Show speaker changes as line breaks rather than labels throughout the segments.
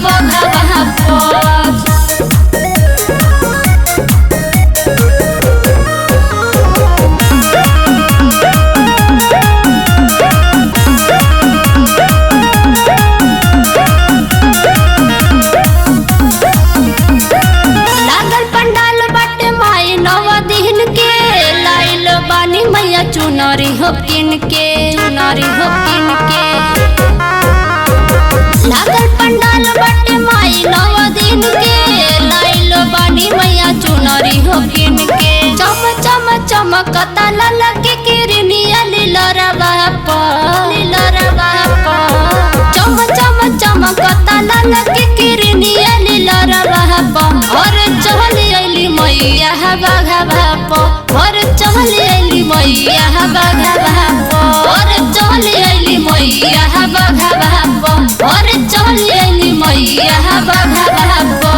बघवा पर। चुनरी हो किन के लागल पंडाल बटे माई 9 दिन के लाइल बानी मैया चुनरी हो किन के। चम चम चमकता ललकी किरनिया लीलरवा पर चम चम चमकता ललकी किरनिया लीलरवा पर। और चली अइली मैया बघवा पर। और चली अइली मैया बघवा पर। और चली अइली मैया बघवा पर। और चली अइली मैया बघवा पर।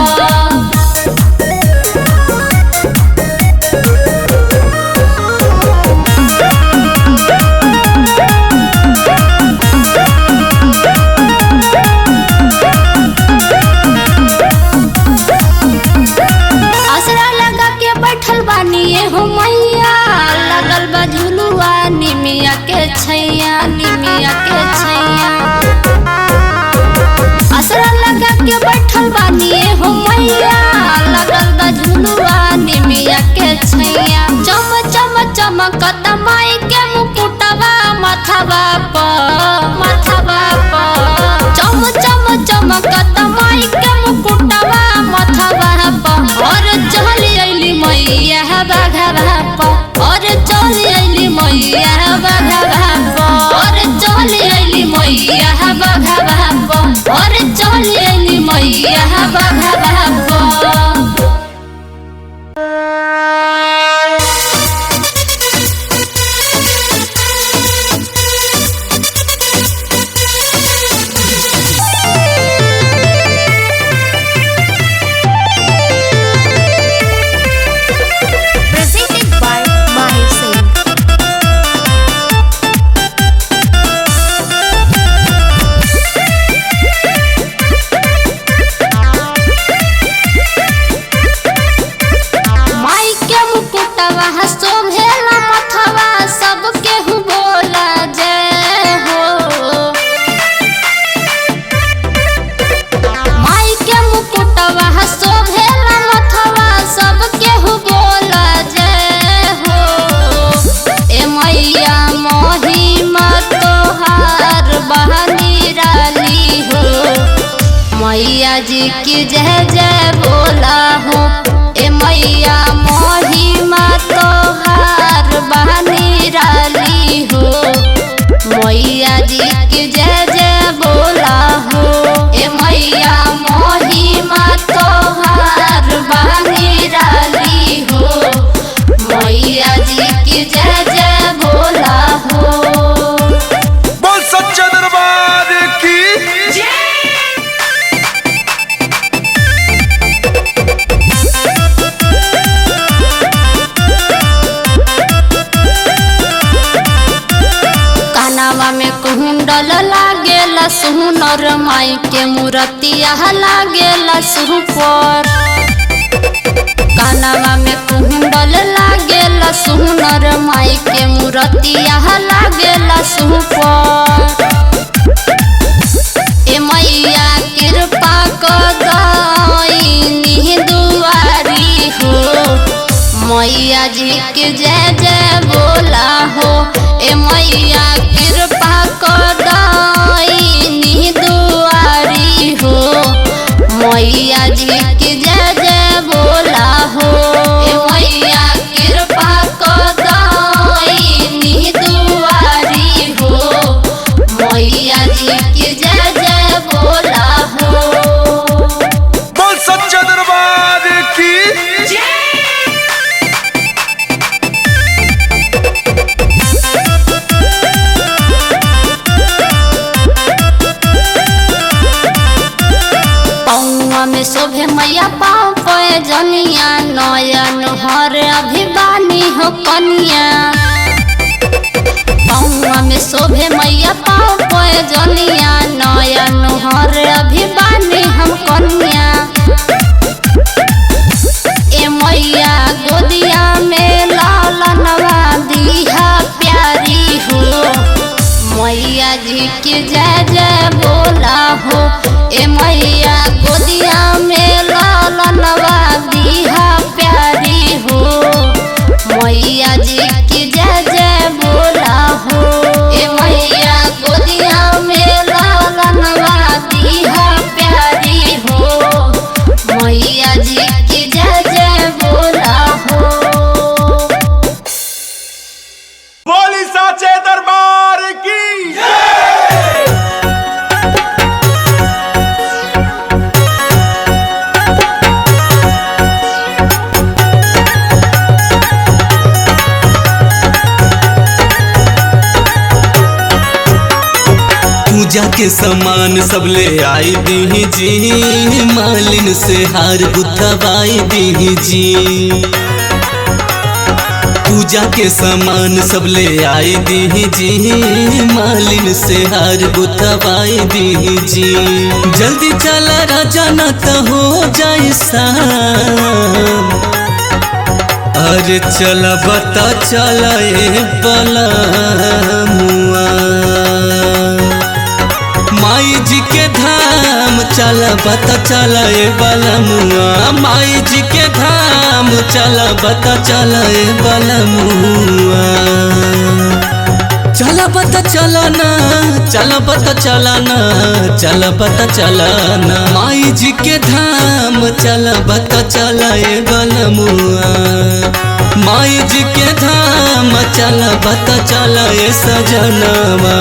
हो मैया लगल बा झुलुआ निमिया के छैया असरा लगा के बैठल बानी हो मैया लगल बा झुलुआ निमिया के छैया। चम चम चमकत माई के मुकुटवा मथवा पर चम चम चमकत माई के मुकुटवा मथवा पर। और चली अइली मैया बघवा पर। और चली अइली मैया बघवा पर। और चली अइली मैया बघवा पर। और चली अइली मैया बघवा पर। मैया जी की जय जय बोला हो। ए मैया महिमा तोहार बहनी राली हो। मैया जी की जय जय बोला हो। ए मैया महिमा तोहार बहनी राली हो। मैया जी की जय जय बोला हो।
बोल सच्चा दरबार की
कुंडल लागेला सुनर माई के मूर्तिया लागेला सुपर। कानवा में कुंडल लागेला सुनर माई के मूर्तिया लागेला सुपर। ए मैया कृपा कर दईनी दुआरी हो। मैया जी के जय जय बोला हो। ए मैया कृपा कर दईनी दुआरी हो। मैया जी के जय जय बोला हो। ए मैया कृपा कर दईनी दुआरी हो। मैया जी के जय जय बोला हो।
बोल सच्चा दरबार की
में शोभे मैया पाँव पे जनिया नयन हर अभिवानी हो कनिया। पाँव में शोभे मैया पाँव पे जनिया नयन हर अभिवानी हम जी की जय जय बोला हो।
बोली साचे दरबार की
पूजा के सामान सब ले आई दी जी, मालिन से हार गुथवाई दी जी। पूजा के सामान सब ले आई दी जी, मालिन से हार गुथवाई दी जी। जल्दी चला राजा ना तो हो जाए शाम, अरे चला बता चला ए बला मुआ। माई जी के धाम चला बता चला ए बलमुआ, माई जी के धाम चला बता चला ए बलमुआ। चला बता चला ना, चला बता चला ना, चला बता चला ना, माई जी के धाम चला बता चला ए बलमुआ। माई जी के धाम चला बता चला ए सजनवा।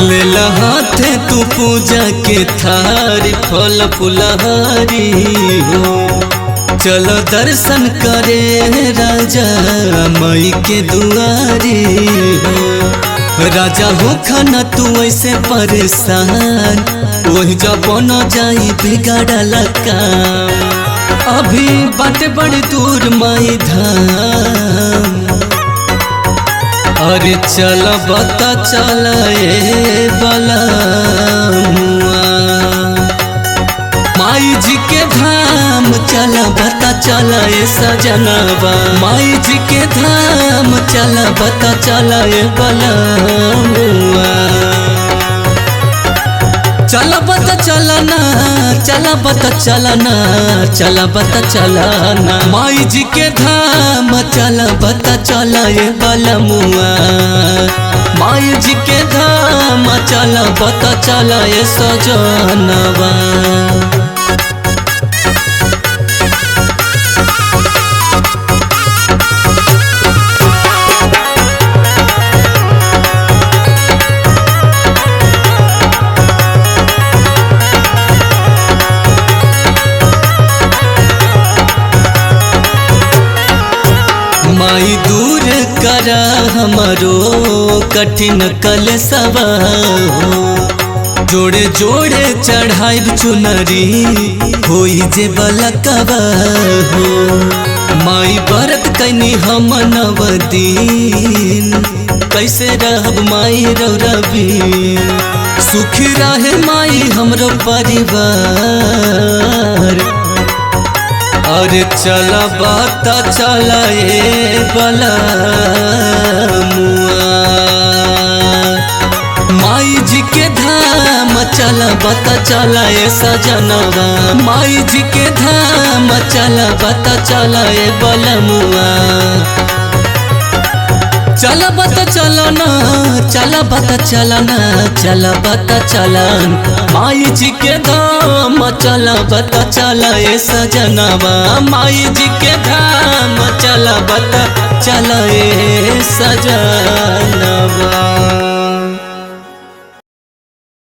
ले हाथे तू पूजा के थारी फल फुलहारी हो। चलो दर्शन करे राजा मई के दुआरी हो। राजा हो खाना तू ऐसे परेशान, वही जब न जाई बिगाड़ला काम। अभी बाटे बड़ी दूर माई धाम, अरे चल बता चल ए बलमुआ। माई जी के धाम चल बता चल ए सजनवा। माई जी के धाम चल बता चल ए बलमुआ। चल बता चलना, चल बता चलना, चल बता चलना, माई जी के धाम चल बता चल ए बलमुआ। माई जी के धाम चल बता चल ए सजनवा। माई दूर करा हमारो कठिन कलशवा हो। जोड़े जोड़े चढ़ाई चुनरी होई जे बलकवा हो। माई व्रत कैनी हम नवदीन, कैसे रहब माई रवि। सुखी रहे माई हमरो परिवार, अरे चला बता चला ए बलमुआ। माई जी के धाम चला बता चला ए सजनवा। माई जी के धाम चला बता चला ए बलमुआ। चला बता चलना, चला बता चलना, चला बता चलन, माई जी के धाम चला बता चला ए सजनवा। माई जी के धाम चला बता चला ए सजनवा।